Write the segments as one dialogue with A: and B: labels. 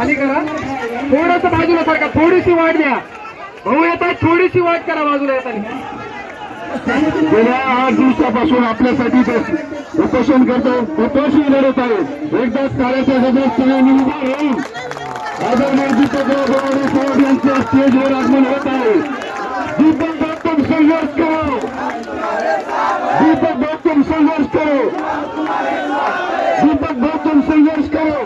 A: खाली करा, थोडस बाजूला सारखा, थोडीशी वाट द्या भाऊ, येतात थोडीशी वाट करा बाजूला येताना.
B: गेल्या 8 दिवसापासून आपल्यासाठी उपोषण करतो, उपोषण लढत आहे. एकदाच काळाच्या गजरात सगळ्यांनी उभा राहून आदरणीय दीपकराव साहेब यांच्या स्टेजवर आगमन होत आहे. दीपक भाऊ तुम संघर्ष करो, दीपक भाऊ तुम संघर्ष करो, दीपक भाऊ तुम संघर्ष करो.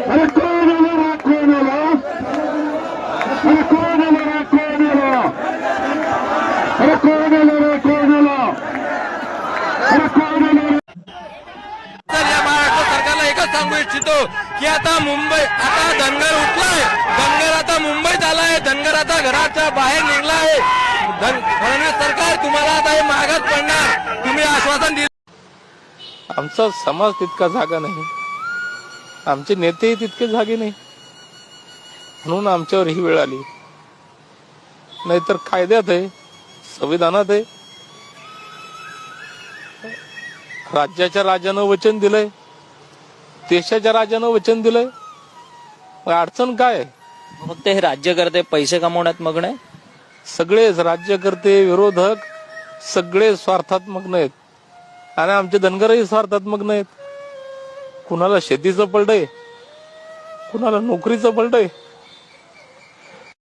B: अरे कौन आला, कौन आला, अरे कौन आला, कौन आला, अरे कौन आला, कौन आला, अरे कौन आला.
C: तर या महाराष्ट्र सरकारला एकच सांगू इच्छितो की आता धनगर उठलाय, धनगर आता मुंबईत आलाय, धनगर आता घराच्या बाहेर निघला आहे. फडणवीस सरकार तुम्हाला आता हे मागच पडणार, तुम्ही आश्वासन दिलं. आमचा समाज तितका जागा नाही, आमचे नेतेही तितके जागे नाही, म्हणून आमच्यावर ही वेळ आली. नाहीतर कायद्यात आहे, संविधानात आहे, राज्याच्या राजानं वचन दिलंय, देशाच्या राजानं वचन दिलंय, मग अडचण काय?
D: फक्त हे राज्यकर्ते पैसे कमवण्यात मग्न आहे.
C: सगळेच राज्यकर्ते विरोधक सगळे स्वार्थात मग्न आहेत आणि आमचे धनगरही स्वार्थात मग्न आहेत. कुणाला शेतीचं पलटय, कुणाला नोकरीचं पलटय,